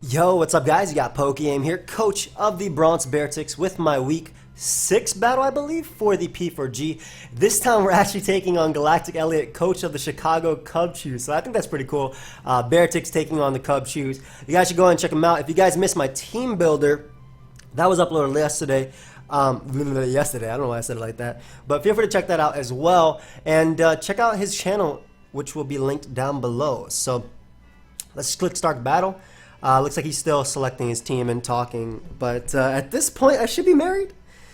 Yo, what's up guys? You got PokeaimMD here, coach of the Bronx Beartics with my week 6 battle, I believe, for the P4G. This time we're actually taking on GalacticElliot, coach of the Chicago Cubchoos. So I think that's pretty cool. Beartics taking on the Cubchoos. You guys should go and check them out. If you guys missed my team builder, that was uploaded yesterday. I don't know why I said it like that. But feel free to check that out as well. And check out his channel, which will be linked down below. So let's click start battle. Looks like he's still selecting his team and talking, but at this point I should be married.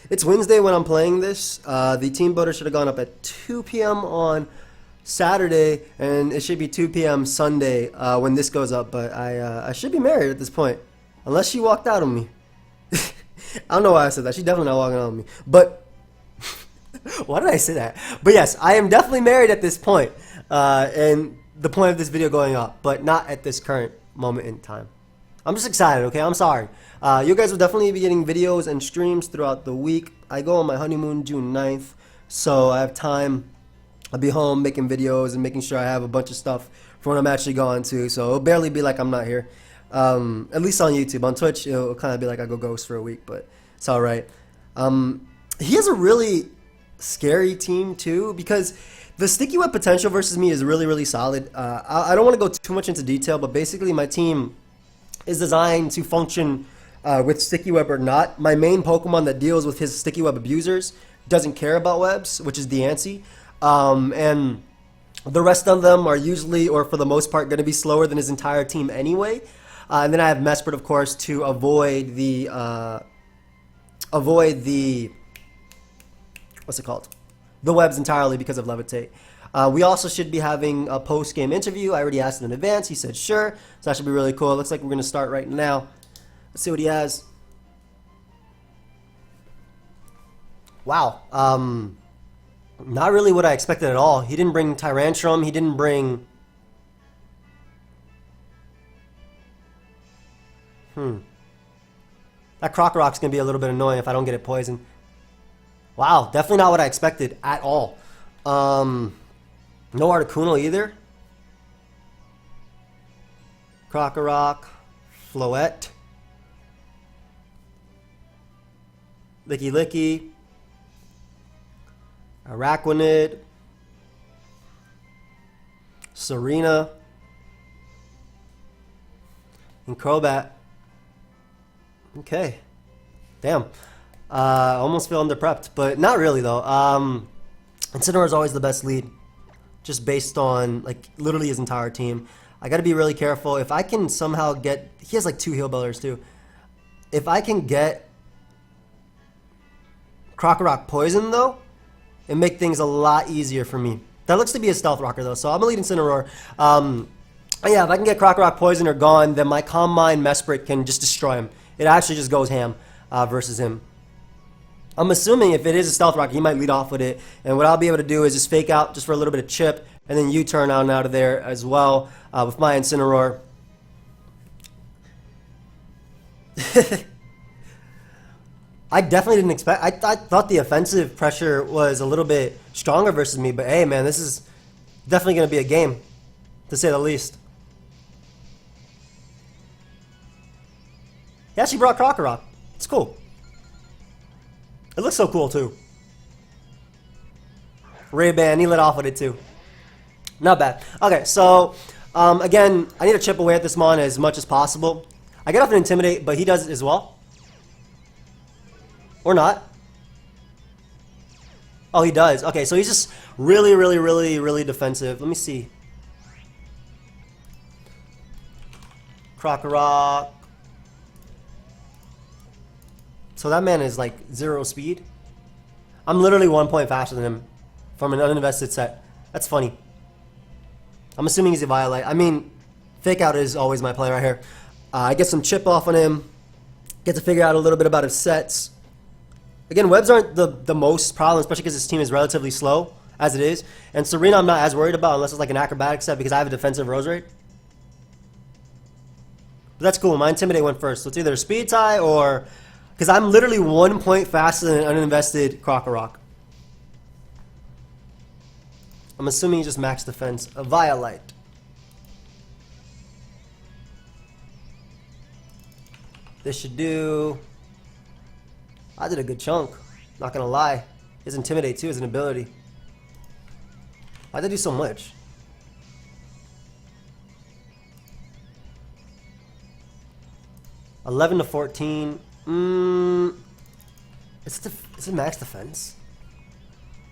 It's Wednesday when I'm playing this. The team builder should have gone up at 2 p.m. on Saturday, and it should be 2 p.m. Sunday when this goes up, but I should be married at this point, unless she walked out on me. I don't know why I said that. She's definitely not walking out on me, but why did I say that? But yes, I am definitely married at this point, and the point of this video going up, but not at this current moment in time. I'm just excited, okay? I'm sorry. You guys will definitely be getting videos and streams throughout the week. I go on my honeymoon June 9th, so I have time. I'll be home making videos and making sure I have a bunch of stuff for when I'm actually going to, so it'll barely be like I'm not here. At least on YouTube. On Twitch, it'll kind of be like I go ghost for a week, but it's all right. He has a really scary team, too, because the sticky web potential versus me is really, really solid. I don't want to go too much into detail, but basically my team is designed to function with sticky web or not. My main Pokemon that deals with his sticky web abusers doesn't care about webs, which is Deancey. And the rest of them are usually, or for the most part, going to be slower than his entire team anyway. And then I have Mesprit, of course, to avoid the what's it called? The webs entirely because of Levitate. We also should be having a post-game interview. I already asked in advance. He said sure. So that should be really cool. It looks like we're going to start right now. Let's see what he has. Wow. Not really what I expected at all. He didn't bring Tyrantrum. He didn't bring... That Crocorock's going to be a little bit annoying if I don't get it poisoned. Wow, definitely not what I expected at all. No Articuno either. Crocorock, Floette, Licky Licky, Araquanid, Serena, and CROBAT. Okay, damn. Almost feel under-prepped, but not really though. Incineroar is always the best lead, just based on like literally his entire team. I got to be really careful. If I can somehow get, he has like 2 heal builders too. If I can get Crocorock poison though, it make things a lot easier for me. That looks to be a stealth rocker though, so I'm gonna lead Incineroar. Yeah, if I can get Crocorock poison or gone, then my Calm Mind Mesprit can just destroy him. It actually just goes ham versus him. I'm assuming if it is a stealth rocket, he might lead off with it. And what I'll be able to do is just fake out just for a little bit of chip, and then U-turn out and out of there as well with my Incineroar. I definitely didn't expect... I thought the offensive pressure was a little bit stronger versus me, but hey, man, this is definitely going to be a game, to say the least. He actually brought Crocorock. It's cool. It looks so cool too. Ray-Ban, he lit off with it too. Not bad. Okay, so again, I need to chip away at this Mon as much as possible. I get off an Intimidate, but he does it as well. Or not. Oh, he does. Okay, so he's just really, really, really, really defensive. Let me see. Crocorock. So that man is like 0 speed. I'm literally 1 point faster than him from an uninvested set. That's funny. I'm assuming he's a Violet. I mean, fake out is always my play right here. I get some chip off on him. Get to figure out a little bit about his sets. Again, webs aren't the most problem, especially because his team is relatively slow as it is. And Serena I'm not as worried about unless it's like an acrobatic set because I have a defensive Rose Raid. But that's cool. My Intimidate went first. So it's either a speed tie or... Because I'm literally 1 point faster than an uninvested Crocorock. I'm assuming he just max defense. A Violite. This should do... I did a good chunk. Not gonna lie. His Intimidate too is an ability. Why'd they do so much? $11 to $14. Is it max defense?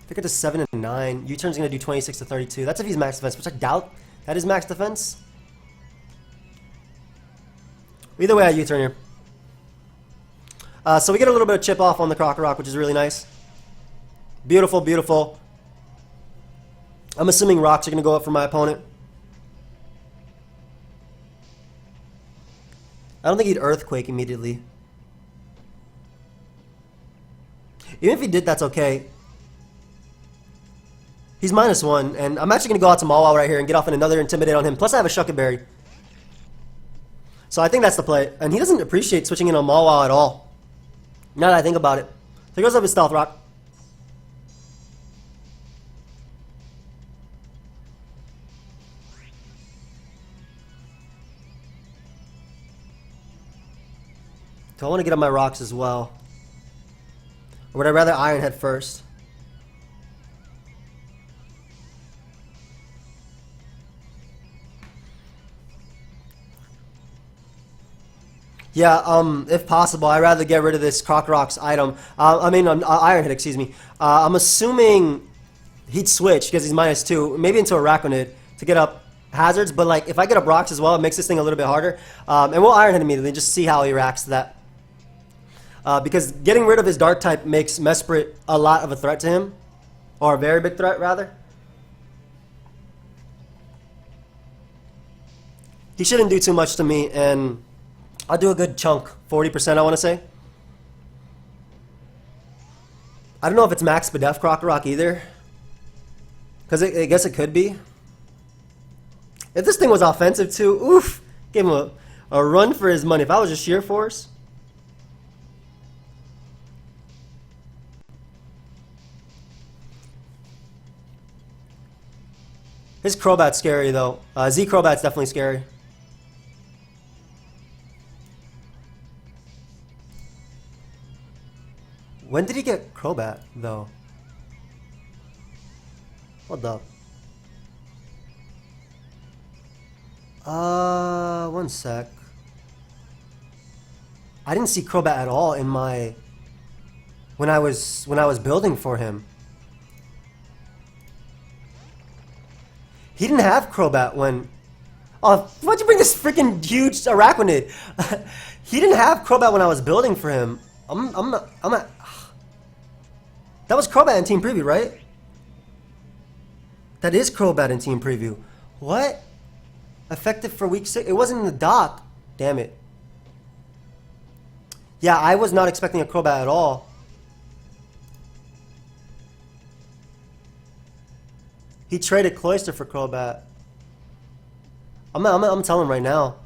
I think it's 7 and 9. U-turn's gonna do 26 to 32. That's if he's max defense, which I doubt that is max defense. Either way, I U-turn here. So we get a little bit of chip off on the Crocorock, which is really nice. Beautiful, beautiful. I'm assuming rocks are gonna go up for my opponent. I don't think he'd Earthquake immediately. Even if he did, that's okay. He's -1, and I'm actually going to go out to Mawa right here and get off in another Intimidate on him. Plus, I have a Shuckenberry. So I think that's the play. And he doesn't appreciate switching in on Mawa at all. Now that I think about it. So he goes up his Stealth Rock. So I want to get up my rocks as well. Or would I rather Iron Head first? Yeah, if possible, I'd rather get rid of this Crocorock's item. Iron Head, excuse me. I'm assuming he'd switch because he's -2, maybe into Arachnid to get up hazards. But like, if I get up rocks as well, it makes this thing a little bit harder. And we'll Iron Head immediately, just see how he reacts to that. Because getting rid of his Dark type makes Mesprit a lot of a threat to him, or a very big threat rather. He shouldn't do too much to me, and I'll do a good chunk, 40% I want to say. I don't know if it's max Bedef Crocorock either, because I guess it could be. If this thing was offensive too, oof, give him a run for his money. If I was just sheer force. His CROBAT's scary though. Z CROBAT's definitely scary. When did he get CROBAT though? Hold up. One sec. I didn't see CROBAT at all in my when I was building for him. He didn't have CROBAT when... Oh, why'd you bring this freaking huge Arachnid? He didn't have CROBAT when I was building for him. I'm not... That was CROBAT in Team Preview, right? That is CROBAT in Team Preview. What? Effective for week 6? It wasn't in the dock. Damn it. Yeah, I was not expecting a CROBAT at all. He traded Cloyster for CROBAT. I'm telling him right now.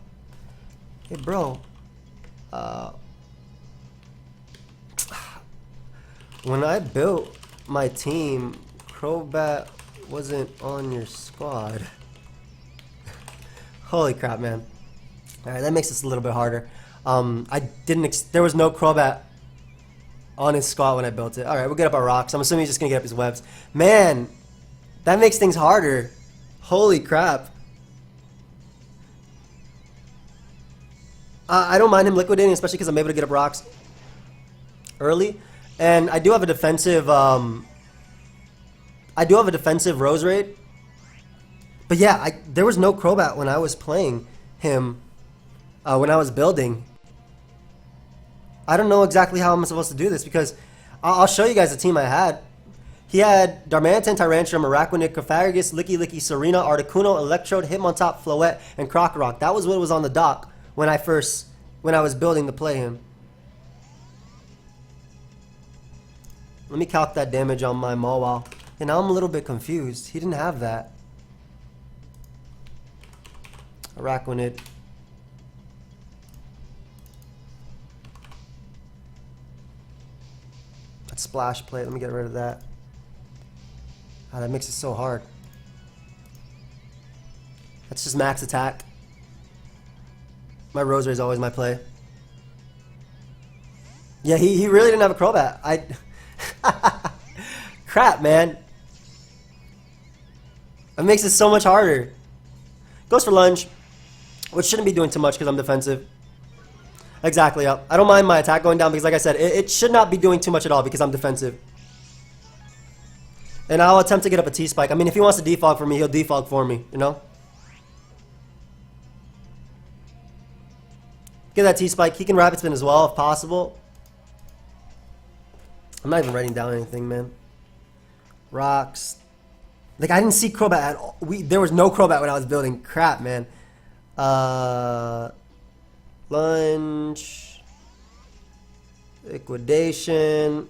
Hey, bro. When I built my team, CROBAT wasn't on your squad. Holy crap, man. Alright, that makes this a little bit harder. There was no CROBAT on his squad when I built it. Alright, we'll get up our rocks. I'm assuming he's just gonna get up his webs. Man! That makes things harder. Holy crap. I don't mind him liquidating, especially because I'm able to get up rocks early. And I do have a defensive Rose Raid. But yeah, there was no CROBAT when I was playing him, when I was building. I don't know exactly how I'm supposed to do this because I'll show you guys the team I had. He had Darmanitan, Tyrantrum, Arachnid, Cofagrigus, Licky Licky, Serena, Articuno, Electrode, Hitmontop, Floette, and Crocorock. That was what was on the dock when I was building to play him. Let me calc that damage on my Mawile. And now I'm a little bit confused. He didn't have that. Arachnid. That splash plate. Let me get rid of that. Oh, that makes it so hard. That's just max attack. My Rosary is always my play. Yeah, he really didn't have a CROBAT. Crap, man. It makes it so much harder. Goes for lunge, which shouldn't be doing too much because I'm defensive. Exactly, yeah. I don't mind my attack going down because, like I said, it should not be doing too much at all because I'm defensive. And I'll attempt to get up a T-spike. I mean, if he wants to defog for me, he'll defog for me, you know? Get that T-spike. He can rapid spin as well, if possible. I'm not even writing down anything, man. Rocks. Like, I didn't see CROBAT at all. There was no CROBAT when I was building. Crap, man. Lunge. Liquidation.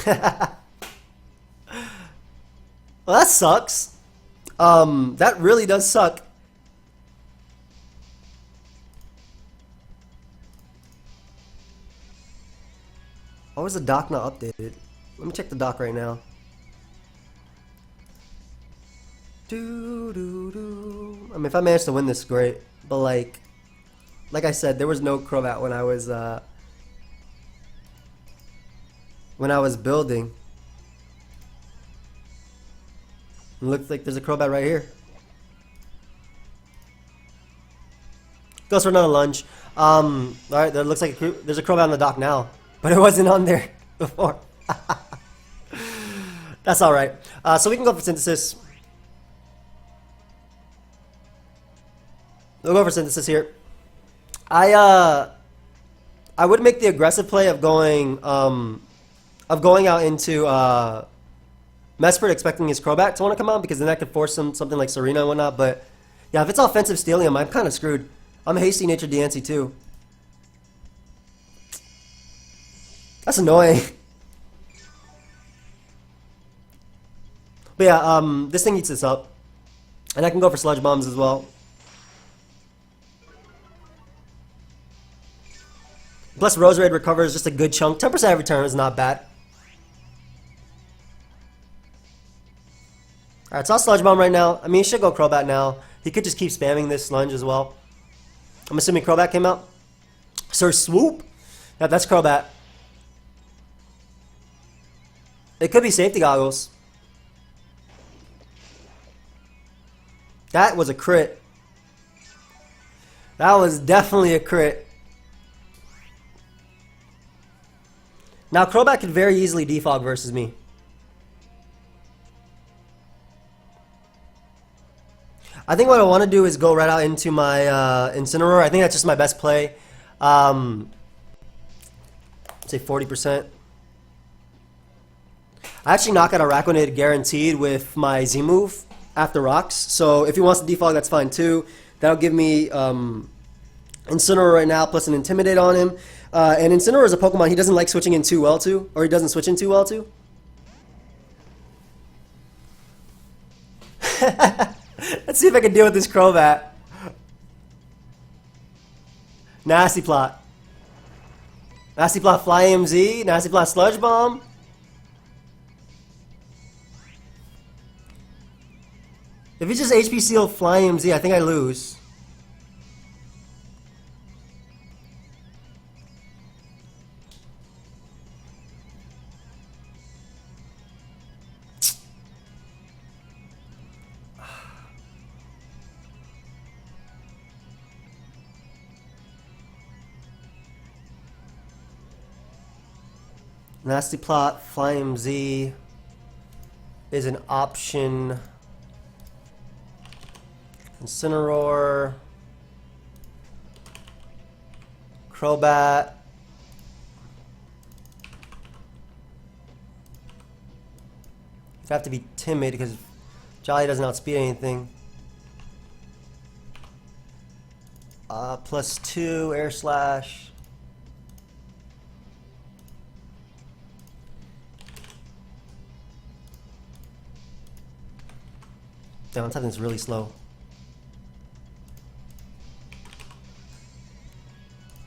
Well, that sucks. That really does suck. Why was the doc not updated? Let me check the doc right now. I mean, if I manage to win this, great. But like I said, there was no CROBAT when I was building. It looks like there's a CROBAT right here. Goes for another lunge. Alright, there looks like there's a CROBAT on the dock now. But it wasn't on there before. That's alright. So we can go for synthesis. We'll go for synthesis here. I would make the aggressive play of going out into Mesprit expecting his CROBAT to want to come out because then that could force something like Serena and whatnot. But yeah, if it's offensive stealing him, I'm kind of screwed. I'm hasty nature DNC too. That's annoying. But yeah, this thing eats this up. And I can go for sludge bombs as well. Plus Rose Raid recovers just a good chunk. 10% every turn is not bad. Alright, so I'll sludge bomb right now. I mean, he should go CROBAT now. He could just keep spamming this lunge as well. I'm assuming CROBAT came out. Sir Swoop? Yeah, that's CROBAT. It could be safety goggles. That was a crit. That was definitely a crit. Now, CROBAT could very easily defog versus me. I think what I want to do is go right out into my Incineroar. I think that's just my best play. Say 40%. I actually knock out a Araquanid guaranteed with my Z move after rocks. So if he wants to defog, that's fine too. That'll give me Incineroar right now plus an Intimidate on him. And Incineroar is a Pokemon he doesn't like switching in too well to, or he doesn't switch in too well to. Let's see if I can deal with this CROBAT. Nasty Plot. Nasty Plot Fly MZ. Nasty Plot Sludge Bomb. If it's just HP Seal Fly MZ, I think I lose. Nasty Plot, Flame Z is an option. Incineroar, CROBAT. You have to be timid because Jolly doesn't outspeed anything. +2 Air Slash. Damn, I'm this really slow.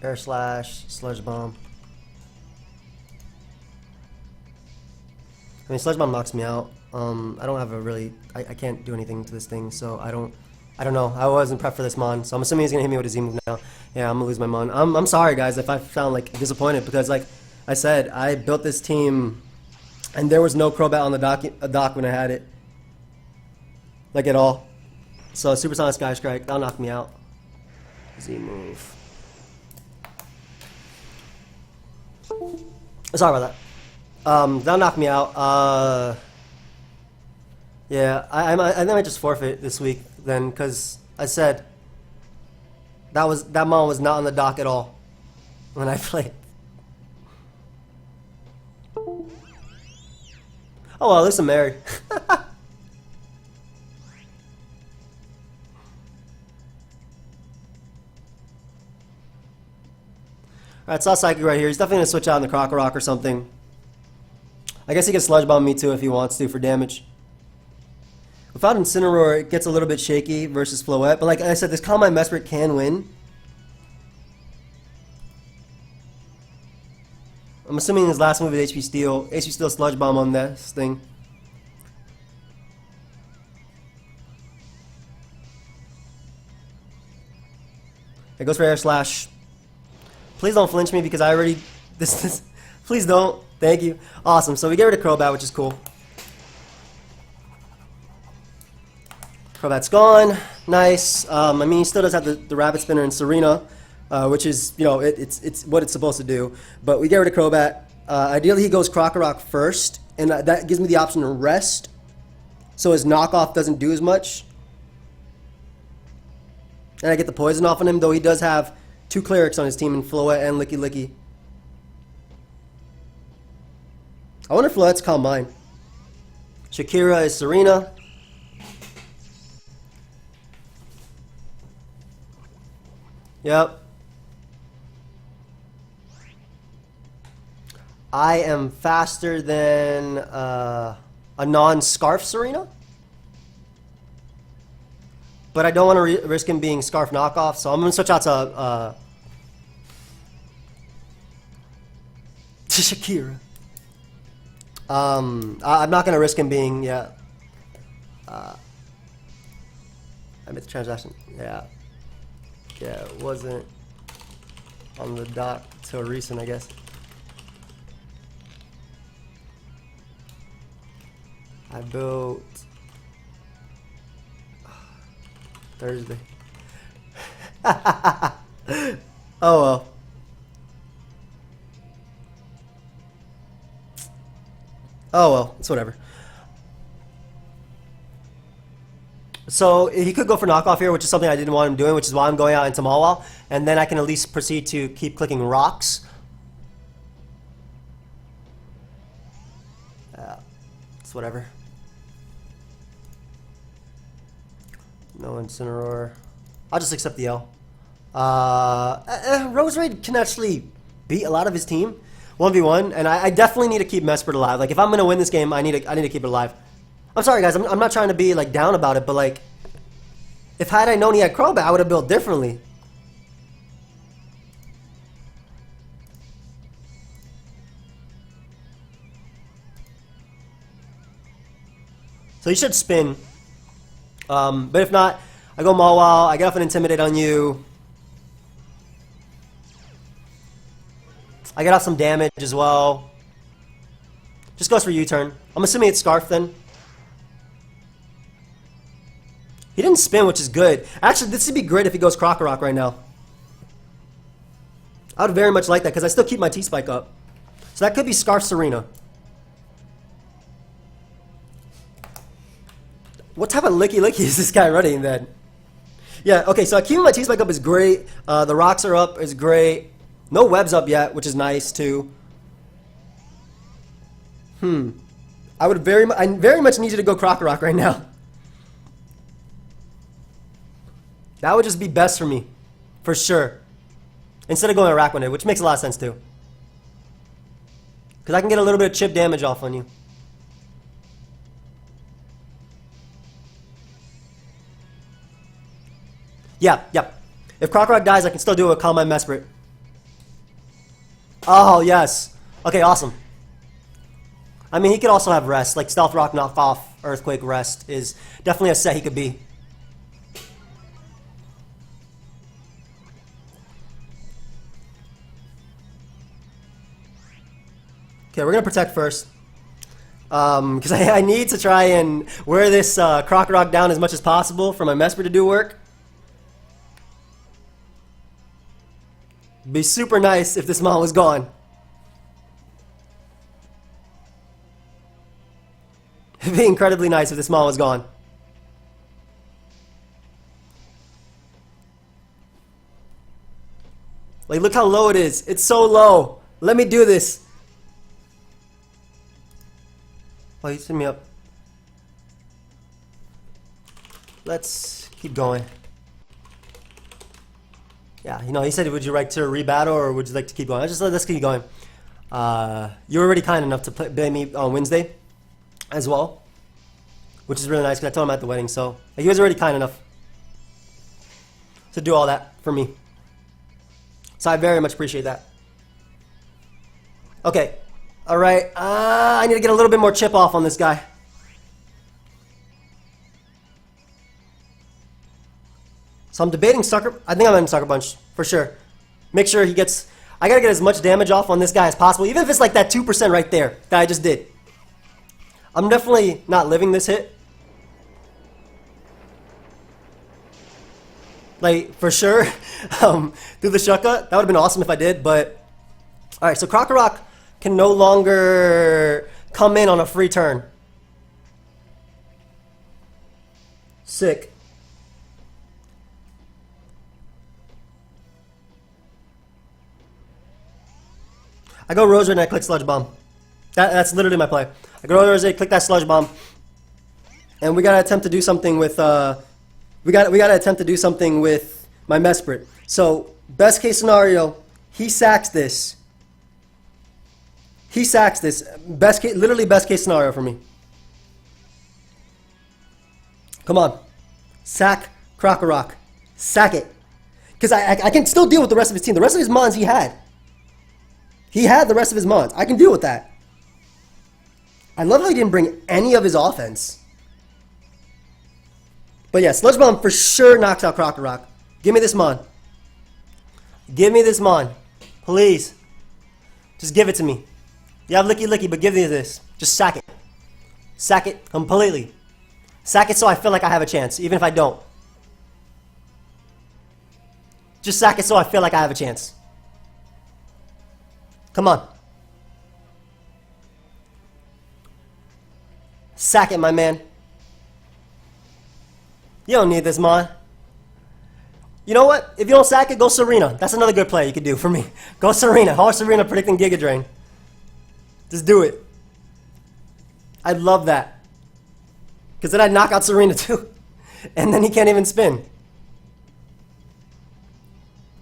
Air Slash, Sludge Bomb. I mean, Sludge Bomb knocks me out. I don't have a really... I can't do anything to this thing, so I don't I don't know. I wasn't prepped for this Mon, so I'm assuming he's gonna hit me with a Z move now. Yeah, I'm gonna lose my Mon. I'm sorry, guys, if I sound like disappointed because, like I said, I built this team, and there was no CROBAT on the dock when I had it, like at all. So Supersonic Sky Strike, that'll knock me out. Z move. Sorry about that. That'll knock me out. Yeah, I think I just forfeit this week then, because I said that Mon was not on the dock at all when I played. Oh well, at least I'm married. Alright, saw Psychic right here. He's definitely going to switch out in the Crocorock or something. I guess he can Sludge Bomb me too if he wants to for damage. Without Incineroar, it gets a little bit shaky versus Floette. But like I said, this Calm Mind Mesprit can win. I'm assuming his last move is HP Steel. HP Steel Sludge Bomb on this thing. It goes for Air Slash. Please don't flinch me because I already... Please don't. Thank you. Awesome. So we get rid of CROBAT, which is cool. CROBAT's gone. Nice. I mean, he still does have the Rabbit Spinner and Serena, which is, you know, it's what it's supposed to do. But we get rid of CROBAT. Ideally, he goes Crocorock first, and that gives me the option to rest, so his knockoff doesn't do as much. And I get the poison off on him, though he does have 2 Clerics on his team in Floette and Licky Licky. I wonder if Floette's Calm Mind. Shakira is Serena. Yep. I am faster than a non-Scarf Serena. But I don't want to risk him being Scarf knockoff, so I'm going to switch out to Shakira. I'm not going to risk him being, yeah. I made the transaction, yeah. Yeah, it wasn't on the dock till recent, I guess. I built Thursday. Oh well. Oh well, it's whatever. So he could go for knockoff here, which is something I didn't want him doing, which is why I'm going out into Mawile, and then I can at least proceed to keep clicking rocks. It's whatever. No Incineroar. I'll just accept the L. Roserade can actually beat a lot of his team 1v1, and I definitely need to keep Mesprit alive. Like if I'm gonna win this game, I need to keep it alive. I'm sorry guys, I'm not trying to be like down about it, but like if had I known he had CROBAT, I would have built differently. So you should spin. But if not, I go Mawile, I get off an Intimidate on you. I get off some damage as well. Just goes for U-turn. I'm assuming it's Scarf then. He didn't spin, which is good. Actually, this would be great if he goes Crocorock right now. I would very much like that because I still keep my T-Spike up. So that could be Scarf Serena. What type of Licky Licky is this guy running then? Yeah, okay, so keeping my T-Spike up is great. The rocks are up is great. No webs up yet, which is nice too. I very much need you to go Crocorock right now. That would just be best for me, for sure. Instead of going Araquanid, which makes a lot of sense too. Because I can get a little bit of chip damage off on you. Yeah. If Crocorock dies, I can still do it with Calm Mind Mesprit. Oh, yes. Okay, awesome. I mean, he could also have Rest. Like, Stealth Rock, Knock Off, Earthquake, Rest is definitely a set he could be. Okay, we're gonna protect first. Because I need to try and wear this Crocodile down as much as possible for my Mesper to do work. Be super nice if this Mon was gone. It'd be incredibly nice if this Mon was gone. Like, look how low it is. It's so low. Let me do this. Oh, you set me up. Let's keep going. Yeah, you know, he said, would you like to rebattle or would you like to keep going? Let's keep going. You were already kind enough to play me on Wednesday as well, which is really nice because I told him at the wedding. So he was already kind enough to do all that for me. So I very much appreciate that. Okay. All right. I need to get a little bit more chip off on this guy. So I'm debating Sucker. I think I'm in Sucker Punch for sure. Make sure he gets. I gotta get as much damage off on this guy as possible, even if it's like that 2% right there that I just did. I'm definitely not living this hit. Like, for sure. Through the Shucka. That would have been awesome if I did, but... Alright, so Crocorock can no longer come in on a free turn. Sick. I go Rosary and I click Sludge Bomb. That's literally my play. I go Rosary, click that Sludge Bomb. And we gotta attempt to do something with... We gotta attempt to do something with my Mesprit. So, best case scenario, he sacks this. He sacks this. Literally best case scenario for me. Come on. Sack Crocorock. Sack it. Because I can still deal with the rest of his team. The rest of his mons he had. He had the rest of his mons. I can deal with that. I love how he didn't bring any of his offense. But yeah, Sludge Bomb for sure knocks out Crocorock. Give me this Mon. Give me this Mon. Please. Just give it to me. You have Licky Licky, but give me this. Just sack it. Sack it completely. Sack it so I feel like I have a chance, even if I don't. Just sack it so I feel like I have a chance. Come on. Sack it, my man. You don't need this, Mon. You know what? If you don't sack it, go Serena. That's another good play you could do for me. Go Serena. Horse Serena predicting Giga Drain. Just do it. I'd love that. Because then I'd knock out Serena too. And then he can't even spin.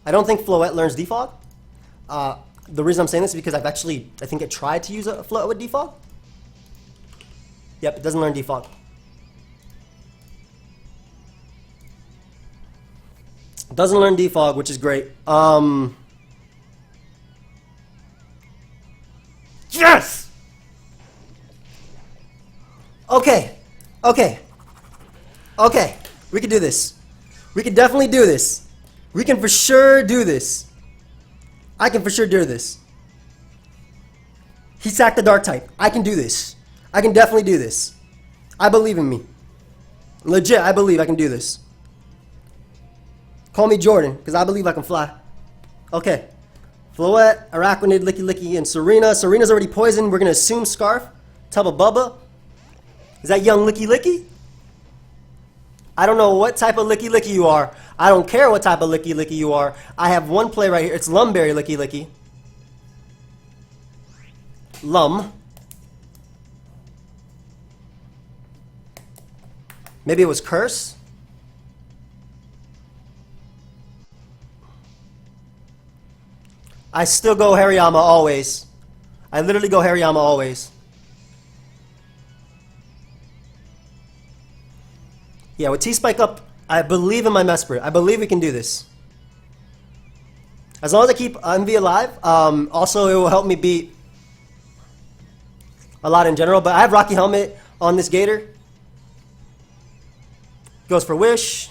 I don't think Floette learns Defog. The reason I'm saying this is because I think I tried to use a Floette with Defog. Yep, it doesn't learn Defog. Doesn't learn Defog, which is great. Yes! Okay. Okay. Okay. We can do this. We can definitely do this. We can for sure do this. I can for sure do this. He sacked the Dark type. I can do this. I can definitely do this. I believe in me. Legit, I believe I can do this. Call me Jordan, because I believe I can fly. Okay. Floette, Araquanid, Licky Licky, and Serena. Serena's already poisoned. We're going to assume Scarf. Tubba Bubba. Is that young Licky Licky? I don't know what type of Licky Licky you are. I don't care what type of Licky Licky you are. I have one play right here. It's Lumberry Licky Licky. Lum. Maybe it was Curse? I still go Hariyama always. I literally go Hariyama always. Yeah, with T-Spike up, I believe in my Mesprit. I believe we can do this. As long as I keep MV alive, also it will help me beat a lot in general. But I have Rocky Helmet on this Gator. Goes for Wish.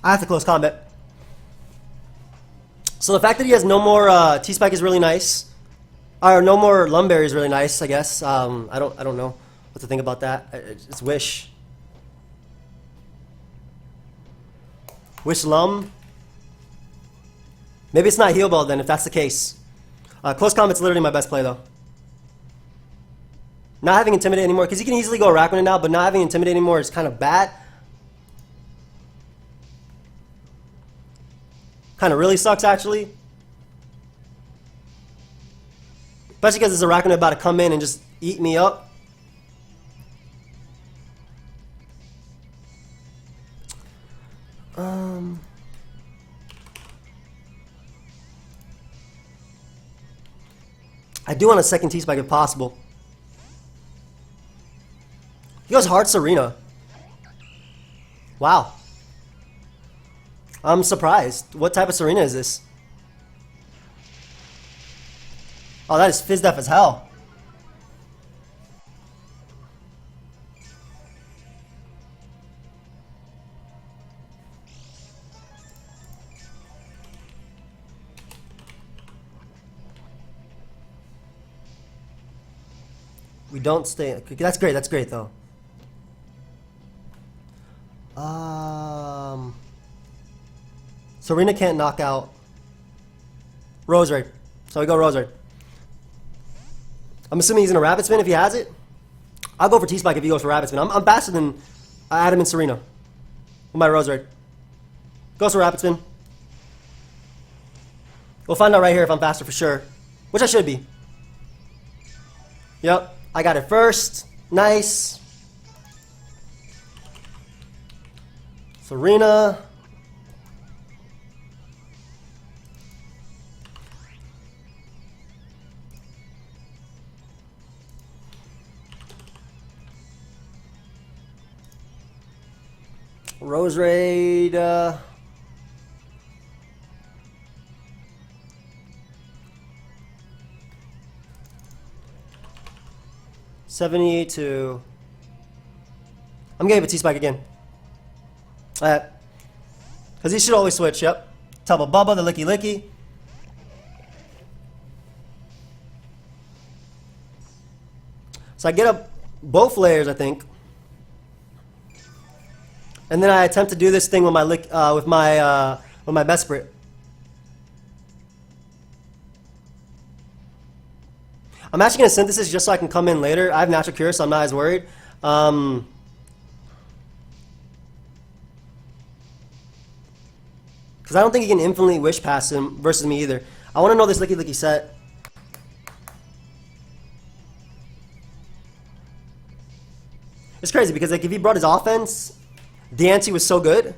I have to close combat. So the fact that he has no more T-Spike is really nice. Or no more Lumberry is really nice, I guess. I don't know what to think about that. It's Wish. Wish Lum. Maybe it's not Heal Ball then, if that's the case. Close combat's literally my best play though. Not having Intimidate anymore, because you can easily go Rack with it now, but not having Intimidate anymore is kind of bad. Kind of really sucks, actually. Especially because there's a Arachnid about to come in and just eat me up. I do want a second T-Spike if possible. He goes hard Serena. Wow. I'm surprised. What type of Serena is this? Oh, that is Fizz Def as hell. We don't stay. That's great though. Serena can't knock out Roserade, so we go Roserade. I'm assuming he's in a Rapid Spin if he has it. I'll go for T-Spike if he goes for Rapid Spin. I'm faster than Adam and Serena with my Roserade. Goes for Rapid Spin. We'll find out right here if I'm faster for sure, which I should be. Yep, I got it first. Nice. Serena. Roserade. 72. I'm gonna give it T-Spike again. Because he should always switch, yep. Tubba Bubba, the Licky Licky. So I get up both layers, I think. And then I attempt to do this thing with my with my Besprit. I'm actually gonna Synthesis just so I can come in later. I have Natural Cure, so I'm not as worried. Because I don't think he can infinitely Wish Pass him versus me either. I want to know this Licky Licky set. It's crazy because like if he brought his offense, the ante was so good.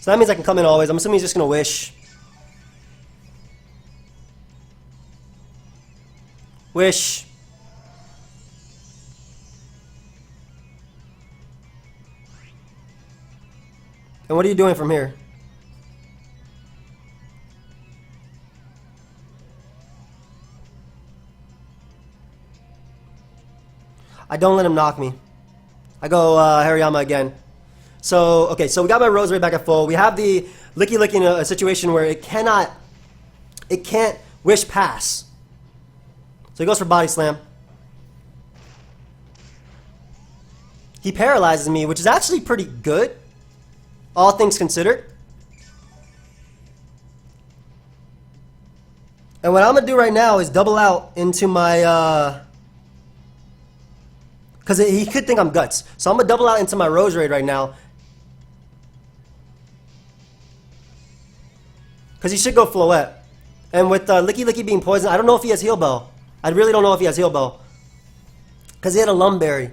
So that means I can come in always. I'm assuming he's just gonna Wish. Wish. And what are you doing from here? I don't let him knock me. I go Hariyama again. So, okay, so we got my Roserade back at full. We have the Licky Licky in a situation where it can't Wish Pass. So he goes for Body Slam. He paralyzes me, which is actually pretty good, all things considered. And what I'm going to do right now is double out into my... Because he could think I'm Guts. So I'm going to double out into my Roserade right now. Because he should go Floette. And with Licky Licky being poisoned, I don't know if he has Heal Bell. I really don't know if he has Heal Bell. Because he had a Lumberry.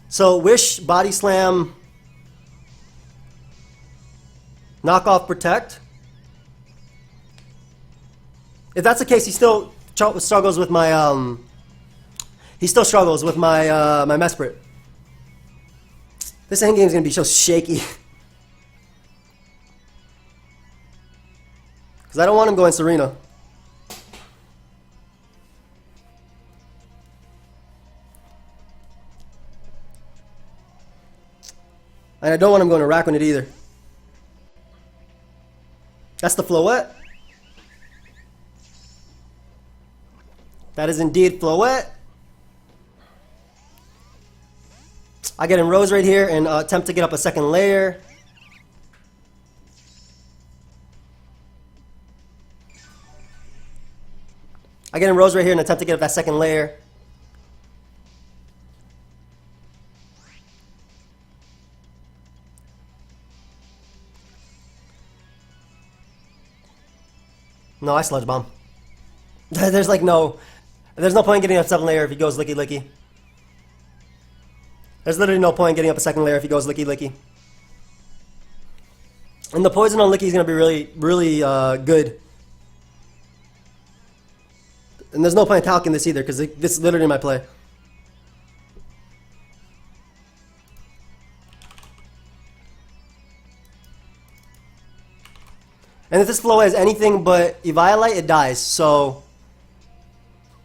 So Wish, Body Slam, knock off Protect. If that's the case, he still struggles with my my Mesprit. This endgame is gonna be so shaky. Because I don't want him going Serena. And I don't want him going to rack on it either. That's the Floette. That is indeed Floette. I get in Rose right here and attempt to get up a second layer. I get in Rose right here and attempt to get up that second layer. No, I sludge bomb. There's like there's no point in getting up second layer if he goes licky licky. There's literally no point in getting up a second layer if he goes licky licky. And the poison on licky is going to be really good. And there's no point in talking this either because this is literally my play. And if this flow is anything but Eviolite, it dies. So,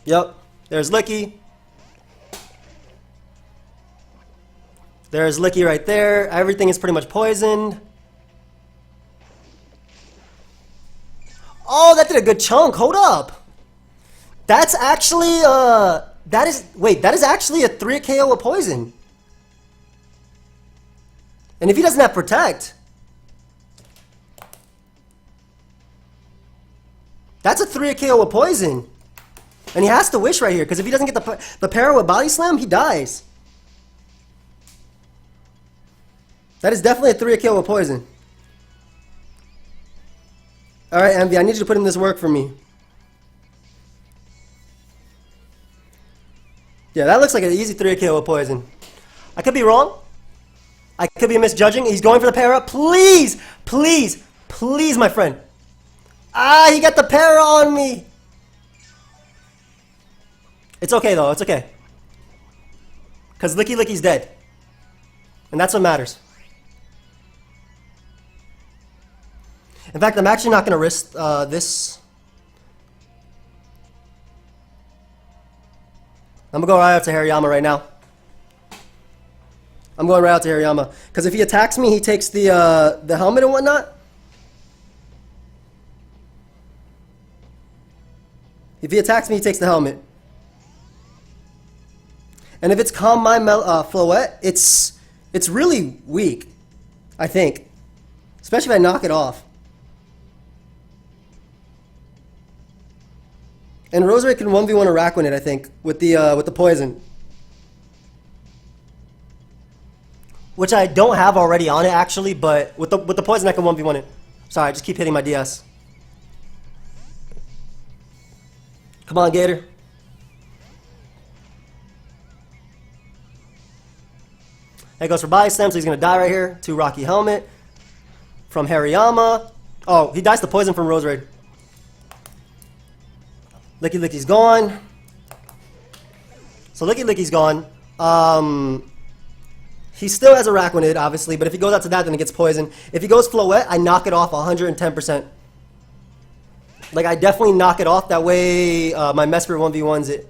yep. There's Licky. There's Licky right there. Everything is pretty much poisoned. Oh, that did a good chunk. Hold up. That's actually, that is actually a 3 KO with poison. And if he doesn't have Protect, that's a 3 KO with poison. And he has to wish right here, because if he doesn't get the para with Body Slam, he dies. That is definitely a 3 KO with poison. Alright, Envy, I need you to put in this work for me. Yeah, that looks like an easy 3 KO with poison. I could be wrong. I could be misjudging. He's going for the para. Please, please, please, my friend. Ah, he got the para on me. It's okay, though. It's okay. Because Licky Licky's dead. And that's what matters. In fact, I'm actually not going to risk this. I'm going to go right out to Hariyama right now. I'm going right out to Hariyama. Because if he attacks me, he takes the helmet and whatnot. If he attacks me, he takes the helmet. And if it's Calm Mind Floette, it's really weak, I think. Especially if I knock it off. And Rosary can 1v1 a rack on it, I think, with the poison. Which I don't have already on it, actually, but with the poison I can 1v1 it. Sorry, I just keep hitting my DS. Come on, Gator. That goes for Body Slam, so he's going to die right here. 2 Rocky Helmet from Hariyama. Oh, he dies to poison from Rose Raid. Licky Licky's gone. So Licky Licky's gone. He still has a Raquinid, obviously, but if he goes out to that, then he gets poison. If he goes Floette, I knock it off 110%. Like, I definitely knock it off. That way, my Mesper 1v1s it.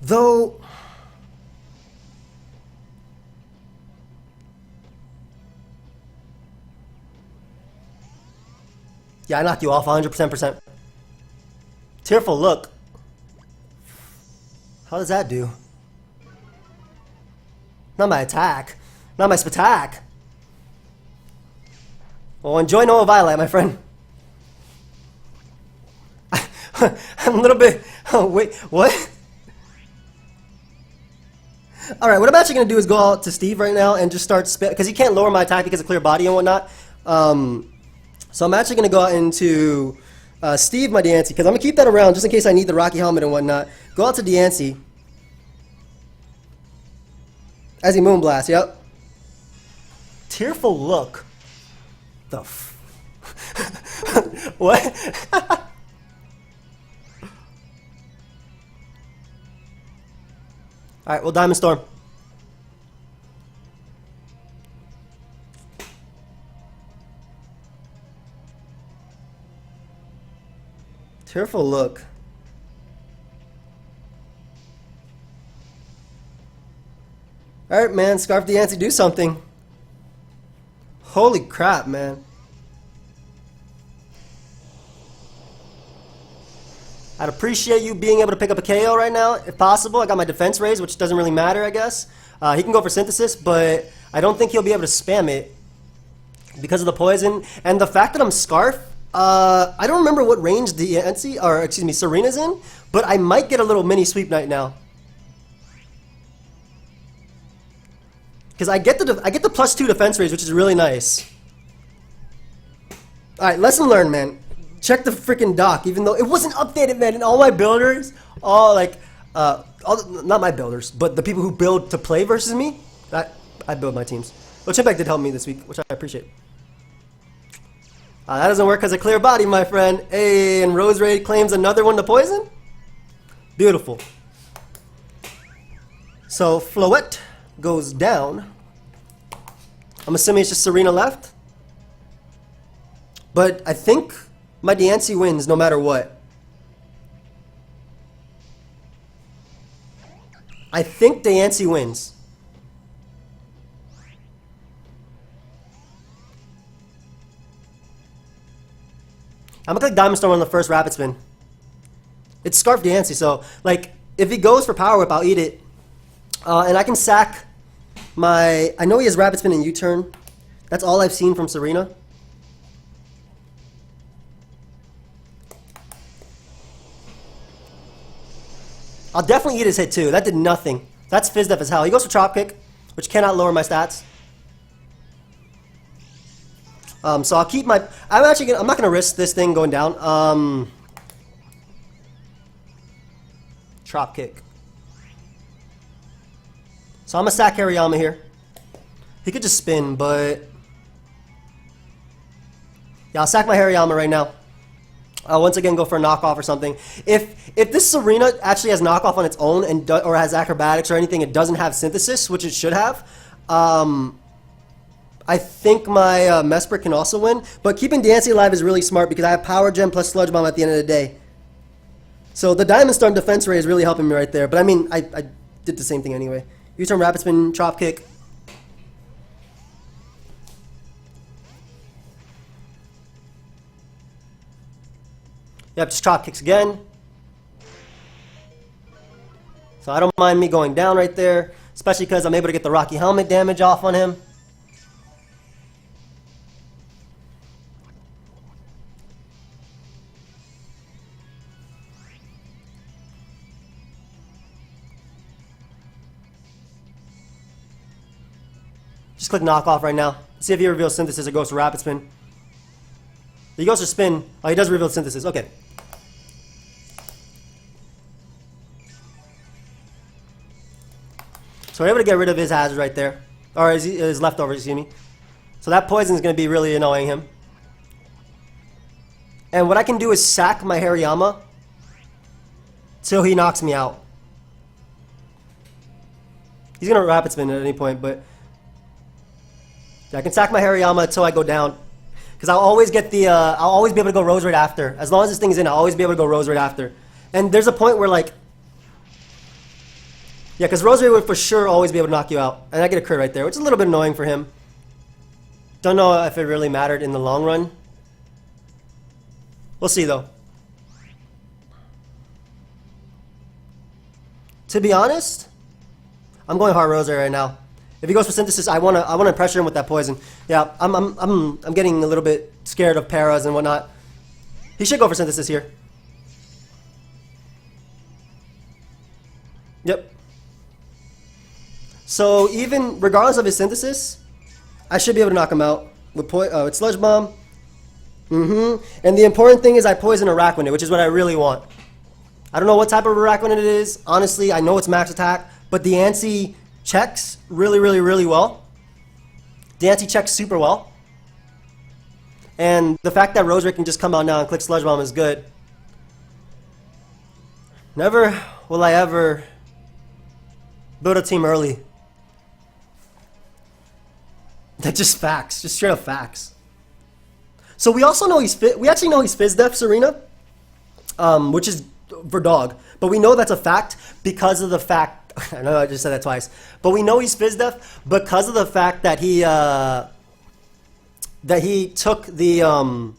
Though... yeah, I knock you off 100%. Tearful Look. How does that do? Not my attack. Not my spatak. Well, enjoy Noah Violet, my friend. I'm a little bit... oh, wait, what? Alright, what I'm actually going to do is go out to Steve right now and just start spit... because he can't lower my attack because of clear body and whatnot. So I'm actually going to go out into Steve, my Diancie, because I'm going to keep that around just in case I need the Rocky Helmet and whatnot. Go out to Diancie. As he Moonblast, yep. Tearful Look. The f... what? Alright, well, Diamond Storm. Tearful Look. Alright, man. Scarf the Yancy, do something. Holy crap, man. I'd appreciate you being able to pick up a KO right now, if possible. I got my defense raised, which doesn't really matter, I guess. He can go for synthesis, but I don't think he'll be able to spam it because of the poison. And the fact that I'm Scarf, I don't remember what range the Yancy, or excuse me, Serena's in, but I might get a little mini sweep night now. Because I get the +2 defense raise, which is really nice. Alright, lesson learned, man. Check the freaking doc, even though it wasn't updated, man. And all my builders, not my builders, but the people who build to play versus me, I build my teams. Well, Chipback did help me this week, which I appreciate. That doesn't work because of clear body, my friend. Hey, and Rose Raid claims another one to poison. Beautiful. So, Floette goes down. I'm assuming it's just Serena left. But I think my Yancy wins no matter what. I think the Yancy wins. I'm gonna click Diamond Storm on the first Rapid Spin. It's Scarf Yancy, so like if he goes for Power Whip, I'll eat it. And I can sack my... I know he has Rapid Spin and U-Turn. That's all I've seen from Serena. I'll definitely eat his hit too. That did nothing. That's Fizdef as hell. He goes for Chop Kick, which cannot lower my stats. So I'll keep my... I'm not gonna risk this thing going down. Chop Kick. So I'm gonna sack Hariyama here. He could just spin, but... Yeah, I'll sack my Hariyama right now. Once again, go for a knockoff or something. If this Serena actually has knockoff on its own and or has acrobatics or anything, it doesn't have synthesis, which it should have. I think my Mesprit can also win. But keeping Yancy alive is really smart because I have Power Gem plus Sludge Bomb at the end of the day. So the Diamond Storm defense ray is really helping me right there. But I mean, I did the same thing anyway. U-turn, Rapid Spin, Chop Kick. Yep, just Chop Kicks again. So I don't mind me going down right there, especially because I'm able to get the Rocky Helmet damage off on him. Just click knockoff right now. See if he reveals synthesis or goes to Rapid Spin. He goes to spin. Oh, he does reveal synthesis. Okay. So we're able to get rid of his hazard right there. Or his leftovers, excuse me. So that poison is going to be really annoying him. And what I can do is sack my Hariyama till he knocks me out. He's going to Rapid Spin at any point, but... I can sack my Hariyama until I go down. Because I'll always get the, I'll always be able to go Rose right after. As long as this thing is in, I'll always be able to go Rose right after. And there's a point where like... Yeah, because Rose would for sure always be able to knock you out. And I get a crit right there, which is a little bit annoying for him. Don't know if it really mattered in the long run. We'll see though. To be honest, I'm going hard Rose right now. If he goes for synthesis, I wanna pressure him with that poison. Yeah, I'm getting a little bit scared of paras and whatnot. He should go for synthesis here. Yep. So even regardless of his synthesis, I should be able to knock him out with Sludge Bomb. And the important thing is I poison Araquanid, which is what I really want. I don't know what type of Araquanid it is. Honestly, I know it's max attack, but the Yancy checks really well. The Yancy checks super well. And the fact that Rose Ray can just come out now and click Sludge Bomb is good. Never will I ever build a team early. That's just facts. Just straight up facts. So we also know we actually know he's Fizdef Serena, which is for dog. But we know that's a fact because of the fact I know I just said that twice. But we know he's Fizz Def because of the fact that he took the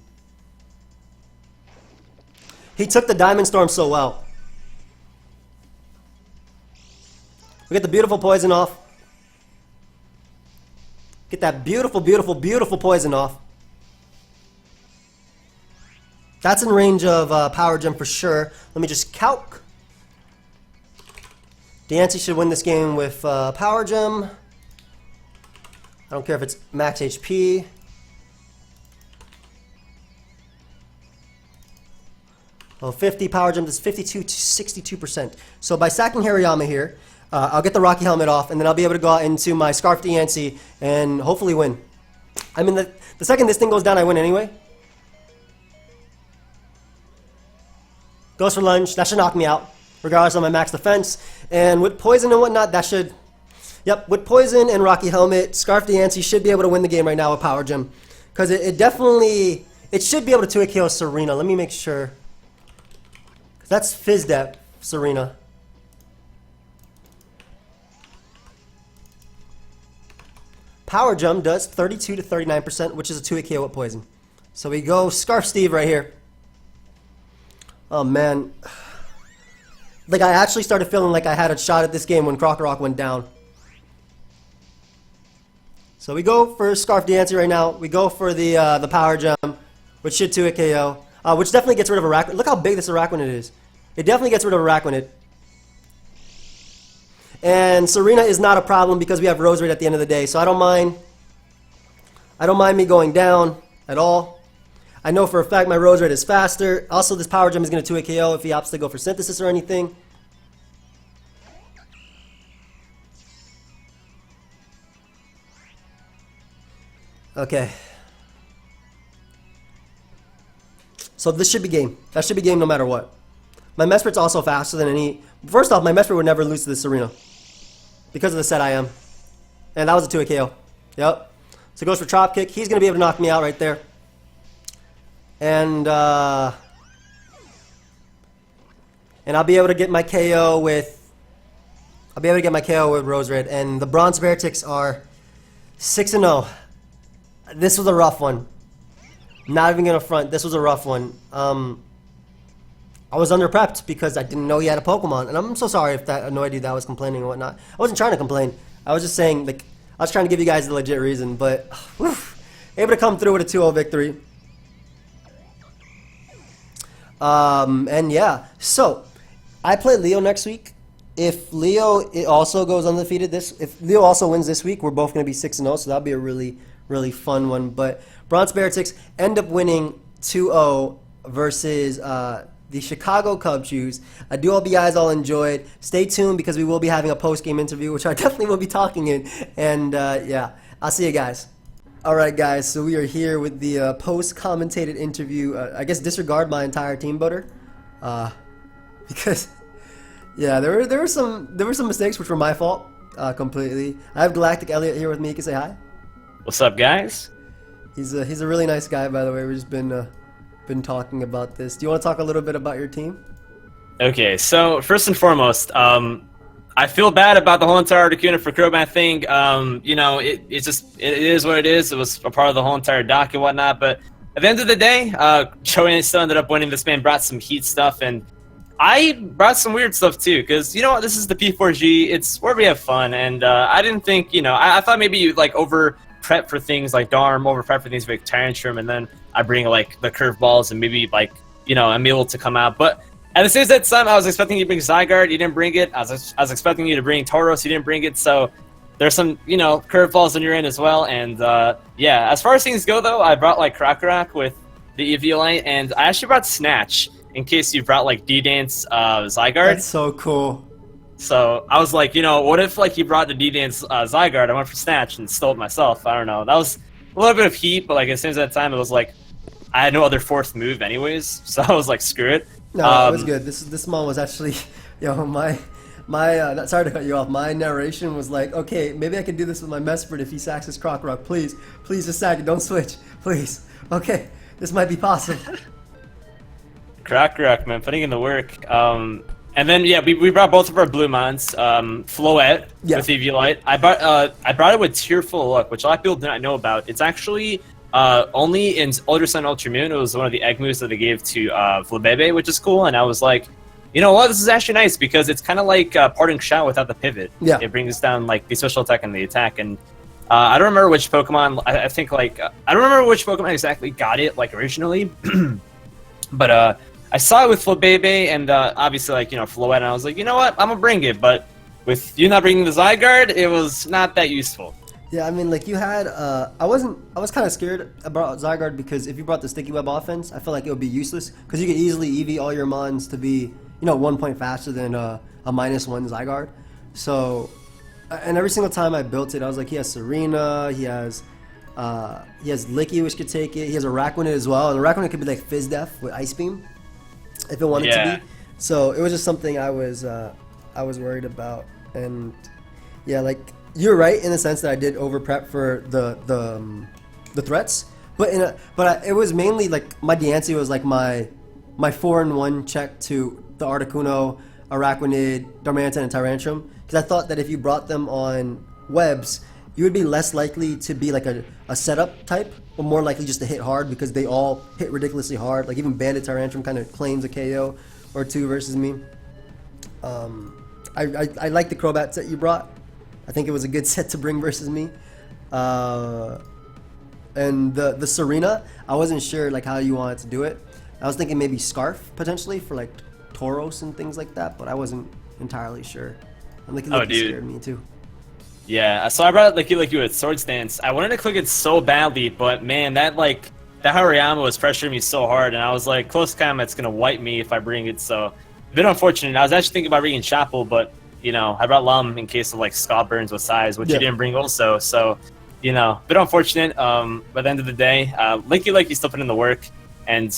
Diamond Storm so well. We get the beautiful poison off. Get that beautiful, beautiful, beautiful poison off. That's in range of Power Gem for sure. Let me just calc. Diancie should win this game with Power Gem. I don't care if it's max HP. Well, 50 Power Gem is 52 to 62%. So by sacking Hariyama here, I'll get the Rocky Helmet off, and then I'll be able to go out into my Scarf Diancie and hopefully win. I mean, the second this thing goes down, I win anyway. Goes for lunge. That should knock me out, regardless of my max defense. And with poison and whatnot, that should... Yep, with poison and Rocky Helmet, Scarf Diancie should be able to win the game right now with Power Gem. Because it definitely... It should be able to 2-hit KO Serena. Let me make sure. That's Fizz Def, Serena. Power Gem does 32 to 39%, which is a 2-hit KO with poison. So we go Scarf Steve right here. Oh man. Like I actually started feeling like I had a shot at this game when Crocorock went down. So we go for Scarf Diancie right now. We go for the Power Gem, which should 2-hit KO. Which definitely gets rid of Araquanid. Look how big this Araquanid is. It definitely gets rid of Araquanid. And Serena is not a problem because we have Rose Raid at the end of the day. So I don't mind. I don't mind me going down at all. I know for a fact my Rose Raid is faster. Also, this Power Gem is going to 2-hit KO if he opts to go for Synthesis or anything. Okay. So this should be game. That should be game no matter what. My Mesprit's also faster than any... First off, my Mesprit would never lose to this Serena. Because of the set I am. And that was a 2-hit KO. Yep. So it goes for Chop Kick. He's going to be able to knock me out right there. And I'll be able to get my KO with... I'll be able to get my KO with Rose Red. And the Bronx Beartics are 6-0. This was a rough one. Not even going to front. This was a rough one. I was under-prepped because I didn't know he had a Pokemon. And I'm so sorry if that annoyed you that I was complaining or whatnot. I wasn't trying to complain. I was just saying, like, I was trying to give you guys the legit reason. But, whew, able to come through with a 2-0 victory. And yeah. So, I play Leo next week. If Leo also goes undefeated if Leo also wins this week, we're both going to be 6-0. So that'll be a really, really fun one. But Bronx Beartics end up winning 2-0 versus the Chicago Cubchoos. I do hope you guys all enjoyed. Stay tuned because we will be having a post-game interview, which I definitely will be talking in. And yeah, I'll see you guys. Alright guys, so we are here with the post-commentated interview. I guess disregard my entire team builder. Because, yeah, there were some mistakes which were my fault completely. I have GalacticElliot here with me. You can say hi. What's up, guys? He's a really nice guy, by the way. We've just been talking about this. Do you want to talk a little bit about your team? Okay, so first and foremost, I feel bad about the whole entire Articuno for CROBAT thing. You know, it is what it is. It was a part of the whole entire doc and whatnot. But at the end of the day, Joey still ended up winning. This man brought some heat stuff, and I brought some weird stuff too. Because you know what, this is the P4G. It's where we have fun, and I didn't think, you know, I thought maybe you like over prep for things like Darm, over prep for things like Tantrum, and then I bring like the curveballs and maybe like, you know, I'm able to come out. But at the same time, I was expecting you to bring Zygarde, you didn't bring it. I was expecting you to bring Tauros, you didn't bring it. So there's some, you know, curveballs on your end as well. And yeah, as far as things go though, I brought like Crocorock with the Eviolite, and I actually brought Snatch in case you brought like D-Dance Zygarde. That's so cool. So I was like, you know, what if like you brought the D-Dance Zygarde? I went for Snatch and stole it myself. I don't know. That was a little bit of heat, but like as soon as that time, it was like I had no other fourth move anyways, so I was like, screw it. No, it was good. This one was actually, yo, my sorry to cut you off. My narration was like, okay, maybe I can do this with my Mesprit if he sacks his Crocorock. Please just sack it. Don't switch, please. Okay, this might be possible. Crocorock, man, putting in the work. And then yeah, we brought both of our blue mons, Floette with EV Light. I brought it with Tearful Luck, which a lot of people do not know about. It's actually only in Ultra Sun Ultra Moon. It was one of the egg moves that they gave to Flabebe, which is cool. And I was like, you know what, this is actually nice because it's kind of like Parting Shot without the pivot. Yeah. It brings down like the special attack and the attack. And I don't remember which Pokemon. I think like I don't remember which Pokemon exactly got it like originally, but I saw it with Flabebe and obviously like Floette, and I was like, you know what, I'm gonna bring it. But with you not bringing the Zygarde, it was not that useful. Yeah, I mean, like you had, I was kind of scared about Zygarde because if you brought the Sticky Web offense, I felt like it would be useless because you could easily EV all your mons to be, 1 point faster than a -1 Zygarde. So, and every single time I built it, I was like, he has Serena, he has Licky, which could take it. He has a Araquanid as well, and Araquanid could be like Fizz Def with Ice Beam if it wanted to be. So it was just something I was worried about, and yeah, like. You're right in the sense that I did over prep for the threats, but it was mainly like my Diancie was like my 4-in-1 check to the Articuno, Araquanid, Darmanitan, and Tyrantrum, because I thought that if you brought them on webs, you would be less likely to be like a setup type, but more likely just to hit hard because they all hit ridiculously hard. Like even Bandit Tyrantrum kind of claims a KO or 2 versus me. I like the Crobat set you brought. I think it was a good set to bring versus me. And the Serena, I wasn't sure like how you wanted to do it. I was thinking maybe Scarf potentially for like Tauros and things like that, but I wasn't entirely sure. And like it scared me too. Yeah, so I brought Licky with Swords Dance. I wanted to click it so badly, but man, that Hariyama was pressuring me so hard, and I was like, close combat's gonna wipe me if I bring it. So a bit unfortunate. I was actually thinking about bringing Chapel, but I brought Lum in case of like Scald Burns with size, which you didn't bring also. So, bit unfortunate. By the end of the day, Licky still put in the work, and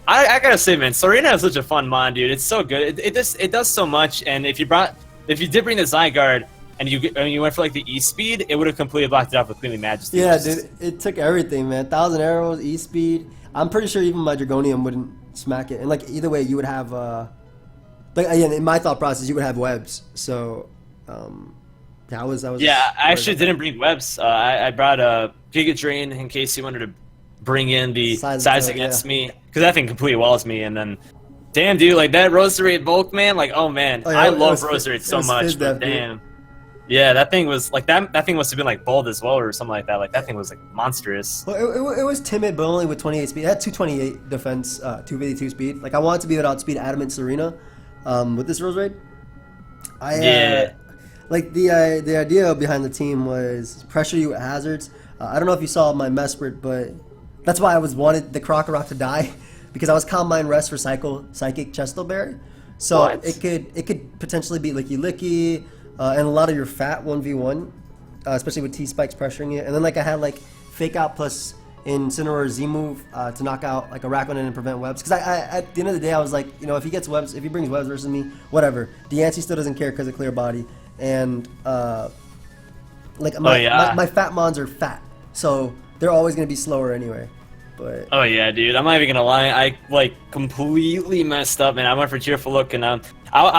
I gotta say, man, Serena is such a fun mon, dude. It's so good. It does so much. And if you did bring the Zygarde and you went for like the E speed, it would have completely blocked it off with Queenly Majesty. Yeah, dude, it took everything, man. 1,000 arrows, E speed. I'm pretty sure even my Dragonium wouldn't smack it. And like either way, you would have. But again, in my thought process, you would have webs. So, I was. Yeah, I actually didn't bring webs. I brought a Giga Drain in case you wanted to bring in the size against me, because that thing completely walls me. And then, damn, dude, like that Roserade bulk, man. Like, oh man, I love Roserade so much. But damn, yeah, that thing was like that thing must have been like bold as well or something like that. Like that thing was like monstrous. Well, it was timid, but only with 28 speed. It had 228 defense, 252 speed. Like I wanted to be able to outspeed Adamant Serena. With this Roserade, like the idea behind the team was pressure you at hazards. I don't know if you saw my Mesprit, but that's why I wanted the Krokorok to die because I was Calm Mind Rest for Psychic Chestelberry, so it could potentially be Licky, and a lot of your fat 1v1, especially with T-Spikes pressuring it, and then like I had like Fake Out plus Incineroar Z move to knock out like a Araquanid and prevent webs. Because I at the end of the day, I was like, if he gets webs, if he brings webs versus me, whatever. Diancie still doesn't care because of clear body, and my fat mons are fat, so they're always gonna be slower anyway. But oh yeah, dude, I'm not even gonna lie, I like completely messed up, man. I went for Cheerful Look, and I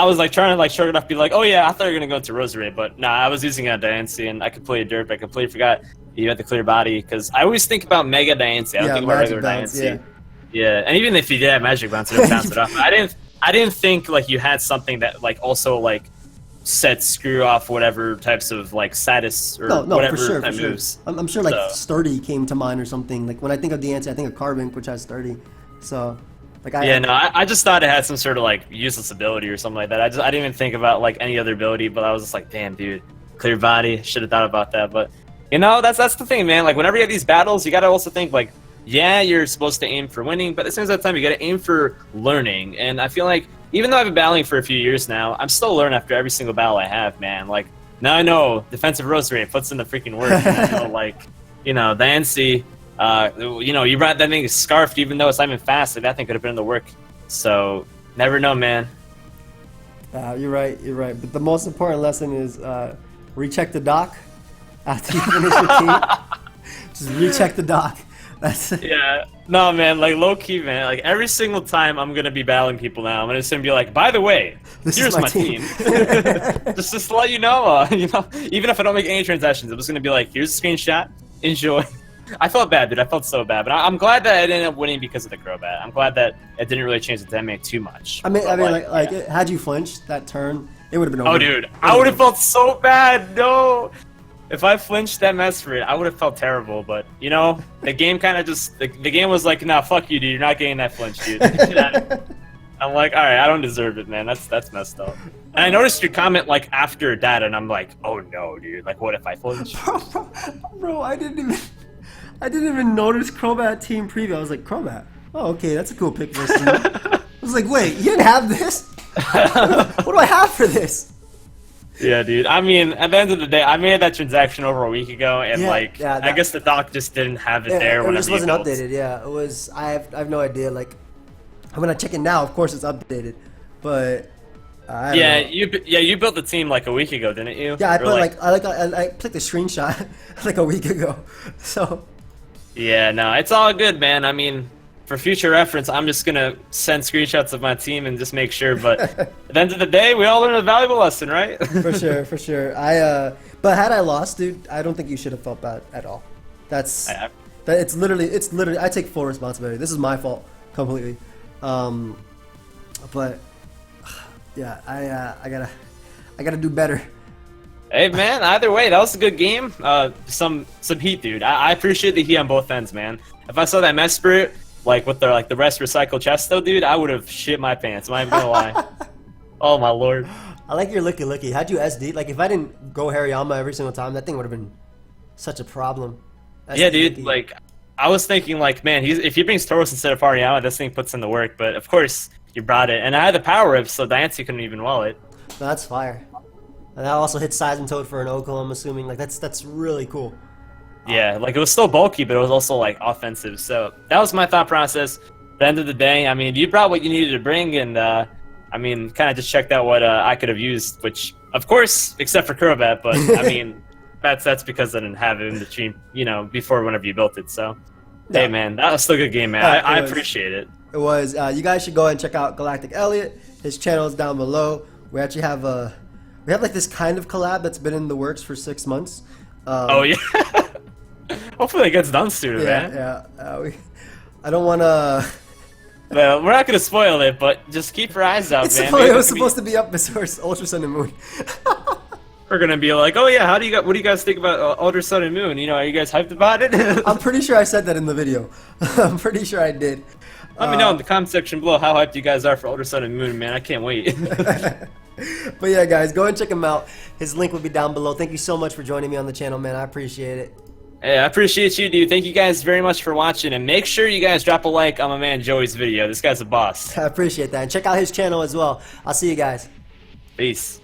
was like trying to like shrug it off, be like, oh yeah, I thought you were gonna go to Roserade, but nah, I was using a Diancie, and I could play a Derp. I completely forgot you had the clear body, because I always think about Mega Diancie. I don't think about regular Diancie. Yeah, and even if you did have Magic Bounce, it would bounce it off. I didn't think like you had something that like also like set screw off whatever types of like status or whatever for sure, type for sure. moves. I'm sure like Sturdy came to mind or something. Like when I think of Diancie, I think of Carbink, which has Sturdy. So like I just thought it had some sort of like useless ability or something like that. I didn't even think about like any other ability, but I was just like, damn, dude, clear body. Should have thought about that, but. That's the thing, man. Like, whenever you have these battles, you gotta also think, like, yeah, you're supposed to aim for winning, but at the same time, you gotta aim for learning. And I feel like, even though I've been battling for a few years now, I'm still learning after every single battle I have, man. Like, now I know defensive Roserade puts in the freaking work. And I know, like, Diancie, you brought that thing scarfed, even though it's not even fast, like, that thing could have been in the work. So, never know, man. You're right. But the most important lesson is recheck the dock. After you finish your team, just recheck the dock. That's Yeah. No, man, like low key, man. Like every single time I'm gonna be battling people now, I'm just gonna be like, by the way, This is here's my my team." team. just to let you know, even if I don't make any transactions, I'm just gonna be like, here's a screenshot, enjoy. I felt bad, dude. I felt so bad, but I'm glad that I ended up winning because of the CROBAT. I'm glad that it didn't really change the dynamic too much. I mean, But, like yeah. had you flinched that turn, it would have been over. Oh, dude, I would have felt so bad. No, if I flinched that mess for it, I would have felt terrible. But you know, the game kind of just the game was like, nah, fuck you, dude. You're not getting that flinch, dude. I'm like, all right, I don't deserve it, man. That's messed up. And I noticed your comment like after that, and I'm like, oh no, dude. Like, what if I flinch? Bro, I didn't even notice CROBAT team preview. I was like, CROBAT. Oh, okay, that's a cool pick for us. I was like, wait, you didn't have this? What do I have for this? Yeah, dude. I mean, at the end of the day, I made that transaction over a week ago, and I guess the doc just didn't have it there. It just wasn't updated. Yeah, it was. I have no idea. Like, when I check it now, of course it's updated, but I don't know. you built the team like a week ago, didn't you? Yeah, I put I clicked a screenshot like a week ago. So. Yeah, no, it's all good, man. I mean, for future reference, I'm just gonna send screenshots of my team and just make sure. But at the end of the day, we all learned a valuable lesson, right? For sure, for sure. But had I lost, dude, I don't think you should have felt bad at all. It's literally. I take full responsibility. This is my fault completely. But yeah, I gotta do better. Hey man, either way, that was a good game. Some heat, dude. I appreciate the heat on both ends, man. If I saw that Mess Spirit like with the rest recycled chest though, dude, I would have shit my pants. I'm not even gonna lie. Oh my lord. I like your looky. How'd you SD? Like if I didn't go Hariyama every single time, that thing would have been such a problem. Yeah, dude. Like I was thinking, like, man, if he brings Tauros instead of Hariyama, this thing puts in the work. But of course, you brought it, and I had the power whip, so Diancie couldn't even wall it. No, that's fire. And that also hit Size and Toad for an Oko, I'm assuming. Like that's really cool. Yeah, like it was still bulky, but it was also like offensive. So that was my thought process. At the end of the day, I mean, you brought what you needed to bring, and I mean, kind of just checked out what I could have used. Which, of course, except for CROBAT, but I mean, that's because I didn't have it in the team, before whenever you built it. So, hey, man, that was still a good game, man. I appreciate it. It was. You guys should go ahead and check out GalacticElliot. His channel is down below. We actually have we have like this kind of collab that's been in the works for 6 months. Oh yeah. Hopefully it gets done sooner, man. Yeah. I don't want to. Well, we're not gonna spoil it, but just keep your eyes out, man. It was supposed to be up before Ultra Sun and Moon. We're gonna be like, oh yeah, what do you guys think about Ultra Sun and Moon? Are you guys hyped about it? I'm pretty sure I said that in the video. I'm pretty sure I did. Let me know in the comment section below how hyped you guys are for Ultra Sun and Moon, man. I can't wait. But yeah, guys, go and check him out. His link will be down below. Thank you so much for joining me on the channel, man. I appreciate it. Hey, I appreciate you, dude. Thank you guys very much for watching, and make sure you guys drop a like on my man Joey's video. This guy's a boss. I appreciate that. And check out his channel as well. I'll see you guys. Peace.